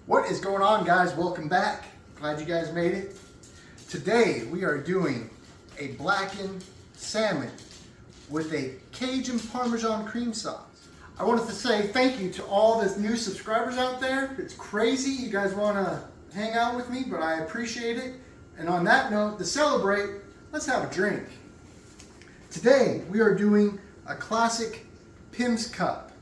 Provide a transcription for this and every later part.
What is going on, guys? Welcome back. Glad you guys made it. Today we are doing a blackened salmon with a Cajun Parmesan cream sauce. I wanted to say thank you to all the new subscribers out there. It's crazy you guys want to hang out with me, but I appreciate it. And on that note, to celebrate, let's have a drink. Today we are doing a classic Pim's Cup.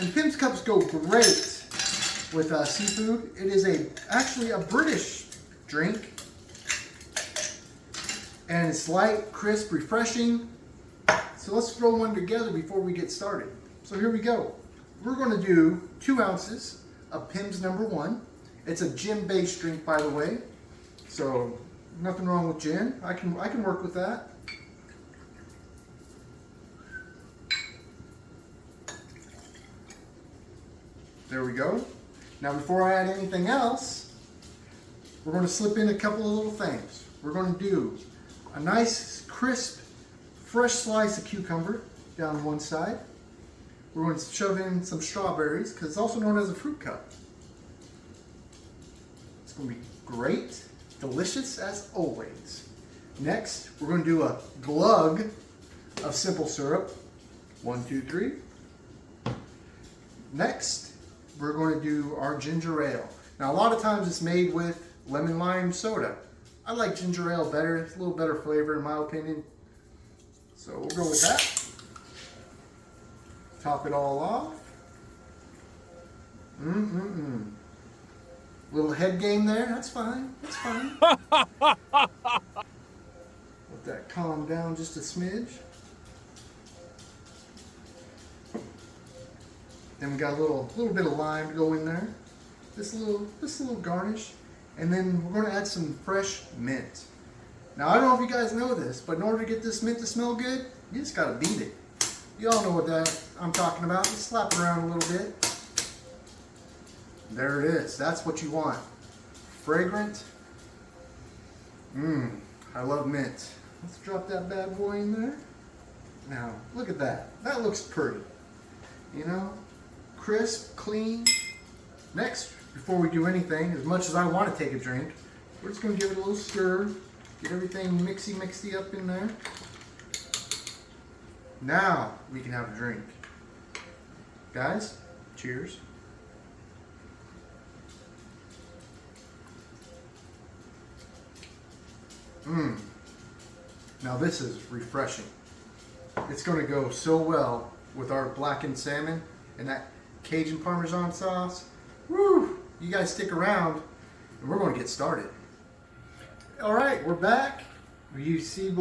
And Pim's Cups go great with seafood. It is actually a British drink. And it's light, crisp, refreshing. So let's throw one together before we get started. So here we go. We're going to do 2 ounces of Pim's number 1. It's a gin-based drink, by the way. So nothing wrong with gin. I can work with that. There we go. Now before I add anything else, we're going to slip in a couple of little things. We're going to do a nice, crisp, fresh slice of cucumber down one side. We're going to shove in some strawberries, because it's also known as a fruit cup. It's going to be great, delicious as always. Next, we're going to do a glug of simple syrup. 1, 2, 3. Next, we're going to do our ginger ale. Now, a lot of times it's made with lemon lime soda. I like ginger ale better. It's a little better flavor in my opinion. So we'll go with that. Top it all off. Little head game there. That's fine. That's fine. Let that calm down just a smidge. Then we got a little bit of lime to go in there. This little garnish. And then we're going to add some fresh mint. Now I don't know if you guys know this, but in order to get this mint to smell good, you just got to beat it. You all know what that I'm talking about. Just slap it around a little bit. There it is. That's what you want. Fragrant. I love mint. Let's drop that bad boy in there. Now, look at that. That looks pretty. You know? Crisp, clean. Next, before we do anything, as much as I want to take a drink, we're just going to give it a little stir. Get everything mixy up in there. Now we can have a drink. Guys, cheers. Now this is refreshing. It's going to go so well with our blackened salmon and that Cajun Parmesan sauce. Woo! You guys stick around and we're going to get started. Alright, we're back. You see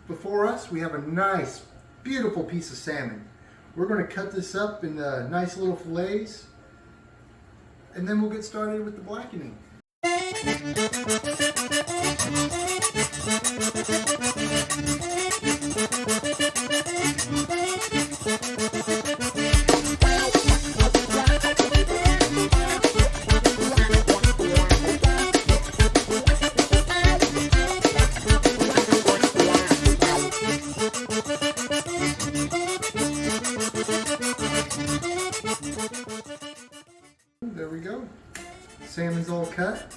before us, we have a nice, beautiful piece of salmon. We're going to cut this up in nice little fillets and then we'll get started with the blackening. There we go. Salmon's all cut.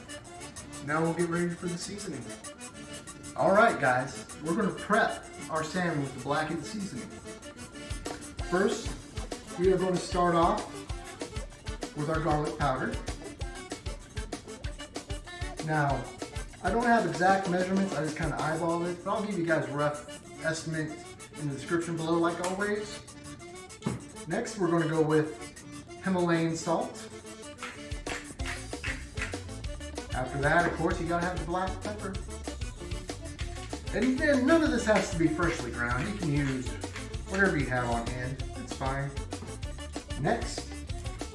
Now we'll get ready for the seasoning. Alright guys, we're going to prep our salmon with the blackened seasoning. First, we are going to start off with our garlic powder. Now, I don't have exact measurements, I just kind of eyeball it, but I'll give you guys a rough estimate in the description below like always. Next, we're going to go with Himalayan salt. After that, of course, you gotta have the black pepper. And then none of this has to be freshly ground. You can use whatever you have on hand. It's fine. Next,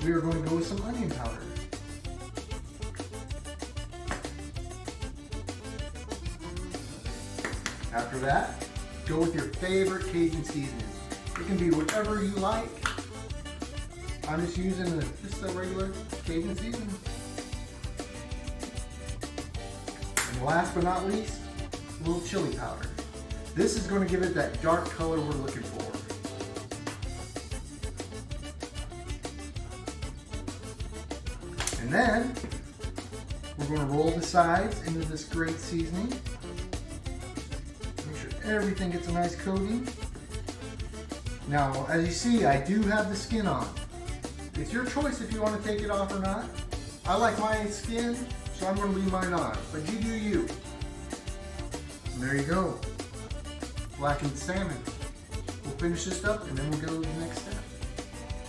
we are going to go with some onion powder. After that, go with your favorite Cajun seasoning. It can be whatever you like. I'm just using just a regular Cajun seasoning. And last but not least, a little chili powder. This is going to give it that dark color we're looking for. And then we're going to roll the sides into this great seasoning. Make sure everything gets a nice coating. Now, as you see, I do have the skin on. It's your choice if you want to take it off or not. I like my skin, so I'm going to leave mine on, but you do you. And there you go. Blackened salmon. We'll finish this up and then we'll go to the next step.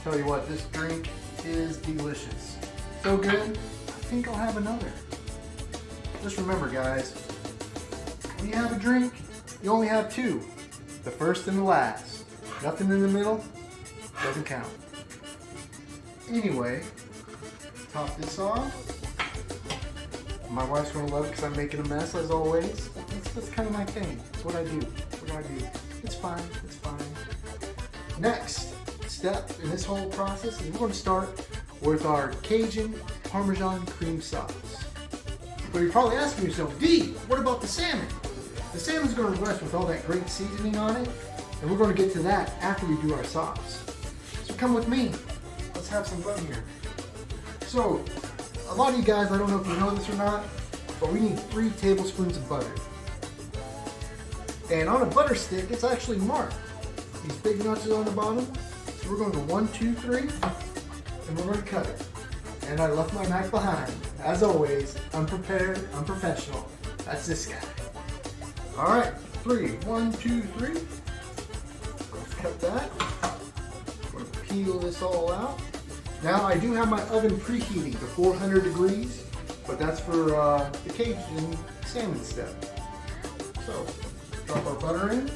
Tell you what, this drink is delicious. So good, I think I'll have another. Just remember guys, when you have a drink, you only have two. The first and the last. Nothing in the middle, doesn't count. Anyway, top this off. My wife's gonna love it because I'm making a mess as always. That's kind of my thing. It's what I do. It's fine, it's fine. Next step in this whole process is we're going to start with our Cajun Parmesan cream sauce. But you're probably asking yourself, D, what about the salmon? The salmon's going to rest with all that great seasoning on it, and we're going to get to that after we do our sauce. So come with me. Let's have some fun here. So, a lot of you guys, I don't know if you know this or not, but we need 3 tablespoons of butter. And on a butter stick, it's actually marked. These big nuts are on the bottom. So we're going to 1, 2, 3, and we're going to cut it. And I left my knife behind. As always, unprepared, unprofessional. That's this guy. All right, 3, 1, 2, 3. Let's cut that. I'm going to peel this all out. Now I do have my oven preheating to 400 degrees, but that's for the Cajun salmon step. So, drop our butter in.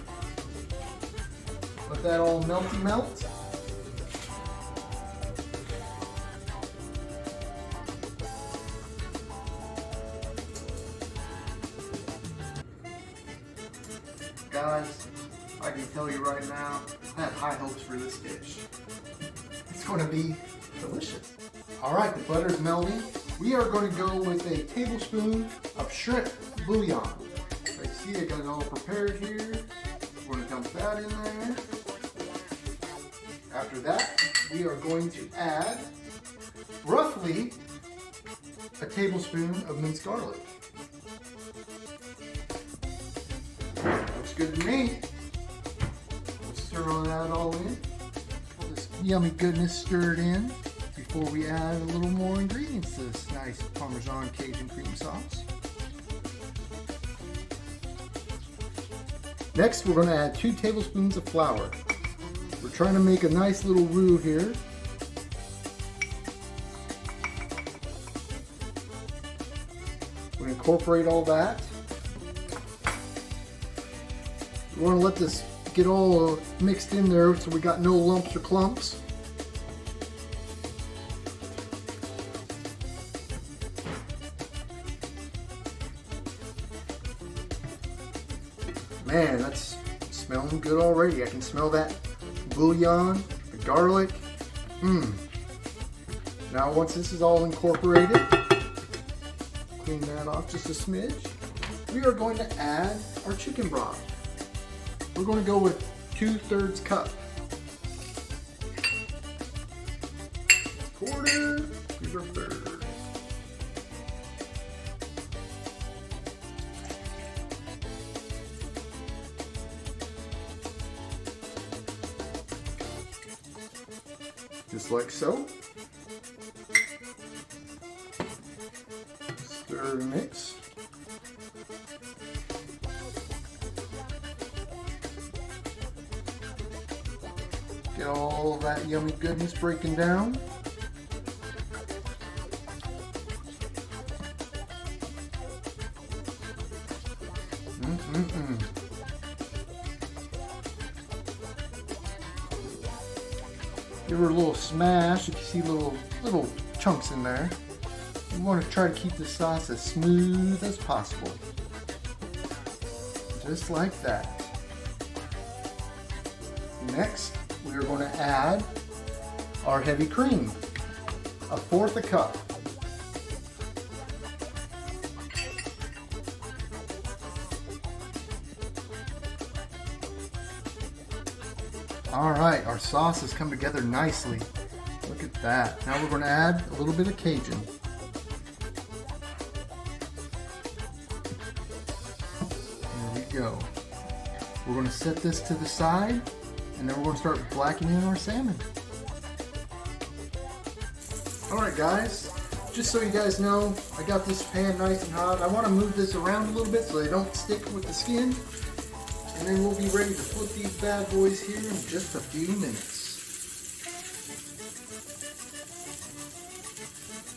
Let that all melty melt. Guys, I can tell you right now, I have high hopes for this dish. It's going to be delicious. All right, the butter's melting. We are going to go with a tablespoon of shrimp bouillon. I see I got it all prepared here. We're going to dump that in there. After that, we are going to add roughly a tablespoon of minced garlic. Looks good to me. Let's stir that all in. All this yummy goodness stirred in before we add a little more ingredients to this nice Parmesan Cajun cream sauce. Next, we're going to add 2 tablespoons of flour. We're trying to make a nice little roux here. We're going to incorporate all that. We want to let this get all mixed in there so we got no lumps or clumps. Man, that's smelling good already. I can smell that bouillon, the garlic. Now once this is all incorporated, clean that off just a smidge. We are going to add our chicken broth. We're going to go with 2/3 cup. Quarter, here's our third. Just like so. Stir and mix. Get all that yummy goodness breaking down. Give her a little smash if you see little chunks in there. You want to try to keep the sauce as smooth as possible. Just like that. Next, we are going to add our heavy cream, 1/4 cup. All right, our sauce has come together nicely. Look at that. Now we're going to add a little bit of Cajun. go. We're gonna set this to the side, and then we're gonna start blackening our salmon. All right, guys, just so you guys know, I got this pan nice and hot. I wanna move this around a little bit so they don't stick with the skin. And then we'll be ready to flip these bad boys here in just a few minutes.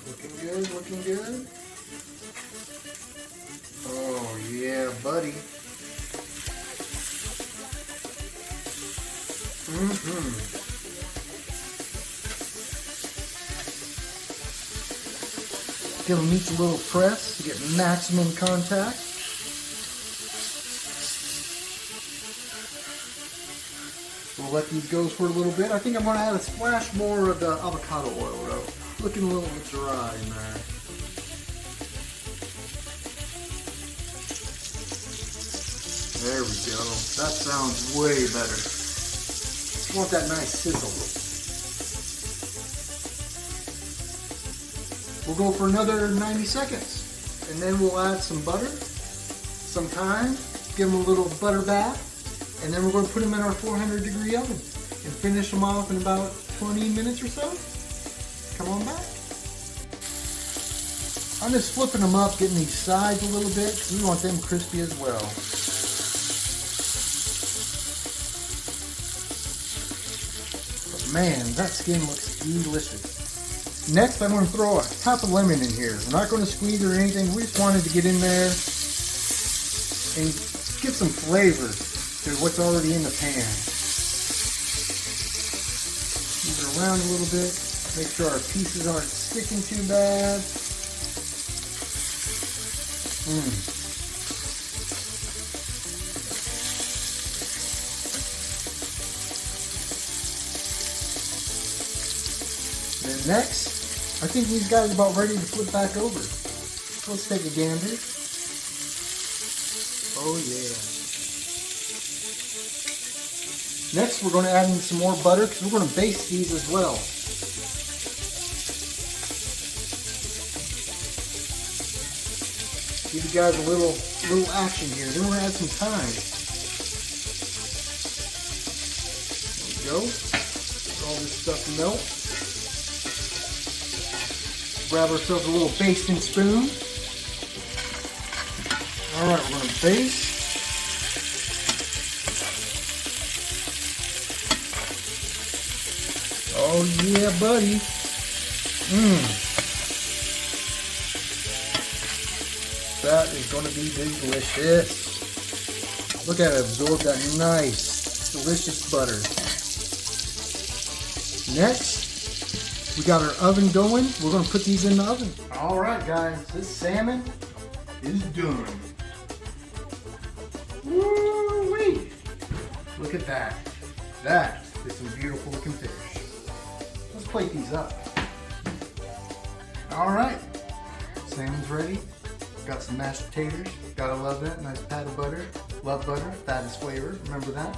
Looking good, looking good. Oh yeah, buddy. Give them each a little press to get maximum contact. We'll let these go for a little bit. I think I'm going to add a splash more of the avocado oil though. Looking a little bit dry in there. There we go. That sounds way better. I want that nice sizzle. We'll go for another 90 seconds. And then we'll add some butter, some thyme, give them a little butter bath. And then we're going to put them in our 400-degree oven and finish them off in about 20 minutes or so. Come on back. I'm just flipping them up, getting these sides a little bit, because we want them crispy as well. But man, that skin looks delicious. Next, I'm going to throw a half a lemon in here. We're not going to squeeze it or anything. We just wanted to get in there and get some flavor to what's already in the pan. Move it around a little bit. Make sure our pieces aren't sticking too bad. Then next, I think these guys are about ready to flip back over. Let's take a gander. Oh yeah. Next, we're going to add in some more butter because we're going to baste these as well. Give you guys a little action here. Then we're going to add some thyme. There we go. Let all this stuff melt. Grab ourselves a little basting spoon. All right, we're going to baste. Oh yeah, buddy. That is going to be delicious. Look at it absorb that nice, delicious butter. Next, we got our oven going. We're going to put these in the oven. All right, guys, this salmon is done. Woo-wee! Look at that. That is some beautiful looking fish. Let's plate these up. All right, salmon's ready. Got some mashed potatoes. Gotta love that. Nice pat of butter. Love butter. Fat is flavor. Remember that.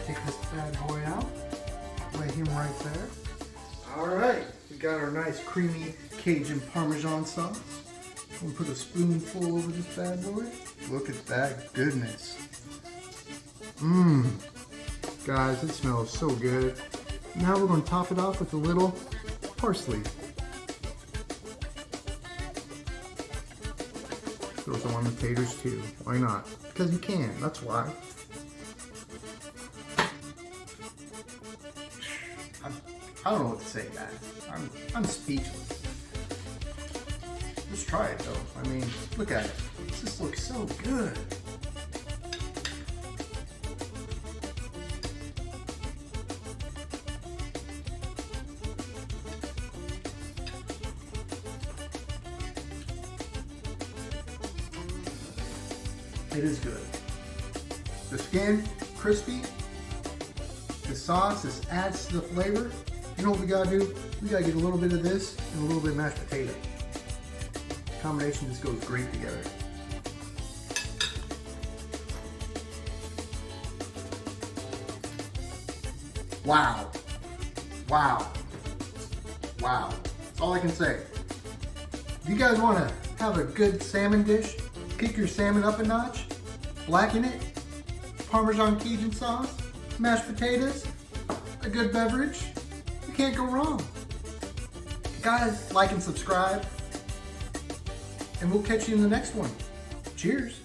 Take this bad boy out. Lay him right there. All right, we got our nice creamy Cajun Parmesan sauce. I'm gonna put a spoonful over this bad boy. Look at that goodness. Guys, it smells so good. Now we're going to top it off with a little parsley. Throw some on the taters too. Why not? Because you can. That's why. I don't know what to say, guys. I'm speechless. Let's try it though. I mean, look at it. This looks so good. It is good. The skin, crispy. The sauce, this adds to the flavor. You know what we gotta do? We gotta get a little bit of this and a little bit of mashed potato. The combination just goes great together. Wow. Wow. Wow. That's all I can say. If you guys wanna have a good salmon dish, kick your salmon up a notch, Blacken it, Parmesan Cajun sauce, mashed potatoes, a good beverage. You can't go wrong. Guys, like and subscribe, and we'll catch you in the next one. Cheers.